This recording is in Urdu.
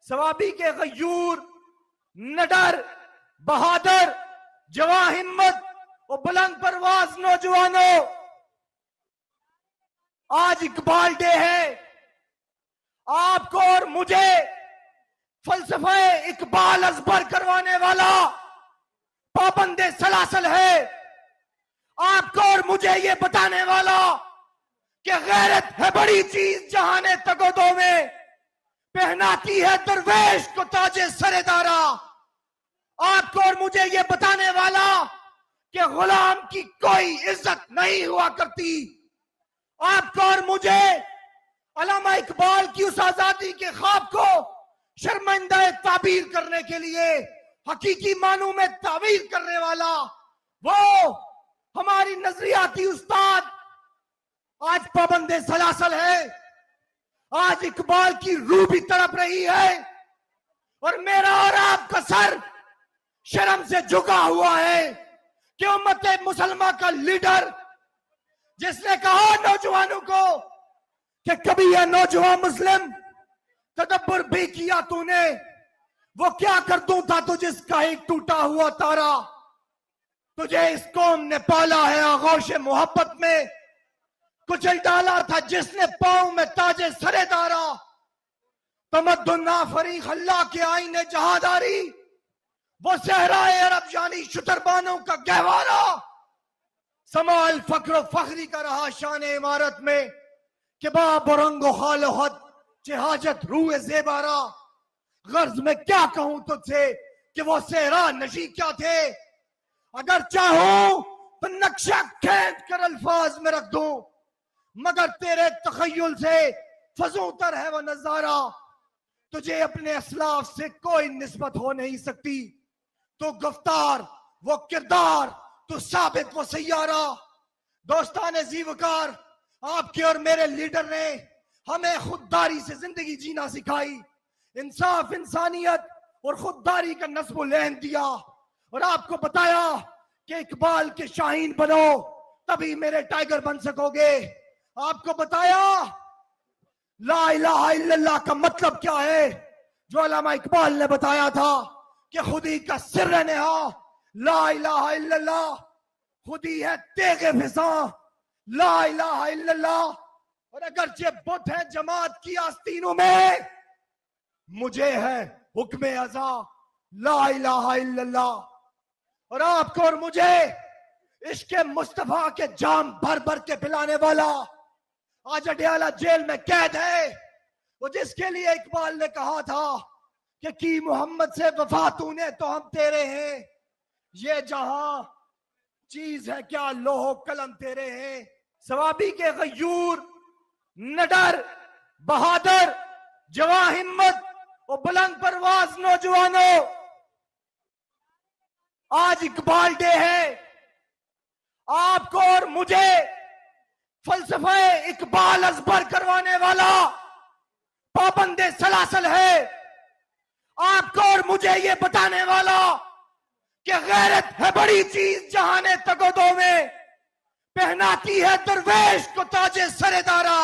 سوابی کے غیور، نڈر، بہادر، جواں ہمت اور بلند پرواز نوجوانوں، آج اقبال ڈے ہے۔ آپ کو اور مجھے فلسفہ اقبال ازبر کروانے والا پابند سلاسل ہے۔ آپ کو اور مجھے یہ بتانے والا کہ غیرت ہے بڑی چیز جہان تگودو میں، پہناتی ہے درویش کو تاج سر دارا۔ آپ کو اور مجھے یہ بتانے والا کہ غلام کی کوئی عزت نہیں ہوا کرتی۔ آپ کو اور مجھے علامہ اقبال کی اس آزادی کے خواب کو شرمندہ تعبیر کرنے کے لیے حقیقی معنوں میں تعبیر کرنے والا وہ ہماری نظریاتی استاد آج پابند سلاسل ہے۔ آج اقبال کی روح بھی تڑپ رہی ہے اور میرا اور آپ کا سر شرم سے جھکا ہوا ہے کہ امت مسلمہ کا لیڈر جس نے کہا نوجوانوں کو کہ کبھی یہ نوجوان مسلم تدبر بھی کیا تو نے، وہ کیا کر دوں تھا تو جس کا ایک ٹوٹا ہوا تارا۔ تجھے اس قوم نے پالا ہے آغوش محبت میں، کچل ڈالا تھا جس نے پاؤں میں تاج سر دارا۔ تمدن آفریق اللہ کے آئین جہاداری، وہ صحرائے عرب یعنی شتربانوں کا گہوارہ۔ سمال فخر و فخری کا رہا شان عمارت میں کہ باب و رنگ و خال و حد چہ حاجت روح زیبارہ۔ غرض میں کیا کہوں تجھ سے کہ وہ صحرا نشی کیا تھے، اگر چاہوں تو نقشہ کھینچ کر الفاظ میں رکھ دوں، مگر تیرے تخیل سے فزوں تر ہے وہ نظارہ۔ تجھے اپنے اسلاف سے کوئی نسبت ہو نہیں سکتی، تو گفتار وہ کردار، تو ثابت وہ سیارہ۔ دوستان زیوکار، آپ کے اور میرے لیڈر نے ہمیں خودداری سے زندگی جینا سکھائی، انصاف، انسانیت اور خودداری کا نصب و لحن دیا، اور آپ کو بتایا کہ اقبال کے شاہین بنو تبھی میرے ٹائیگر بن سکو گے۔ آپ کو بتایا لا الہ الا اللہ کا مطلب کیا ہے، جو علامہ اقبال نے بتایا تھا کہ خودی کا سر نہا لا الہ الا اللہ، خودی ہے تیغ فضاں لا الہ الا اللہ۔ اور اگرچہ بدھ ہے جماعت کی آستینوں میں، مجھے ہے حکم ازا لا الہ الا اللہ۔ اور آپ کو اور مجھے عشق مصطفیٰ کے جام بھر بھر کے پلانے والا آج اڈیالہ جیل میں قید ہے، وہ جس کے لیے اقبال نے کہا تھا کہ کی محمد سے وفا تو نے تو ہم تیرے ہیں، یہ جہاں چیز ہے کیا لوح و قلم تیرے ہیں۔ سوابی کے غیور، نڈر، بہادر، جواں ہمت اور بلند پرواز نوجوانوں، آج اقبال ڈے ہے۔ آپ کو اور مجھے فلسفہ اقبال ازبر کروانے والا پابند سلاسل ہے۔ آپ کو اور مجھے یہ بتانے والا کہ غیرت ہے بڑی چیز جہان تگودو میں، پہناتی ہے درویش کو تاج سر دارا۔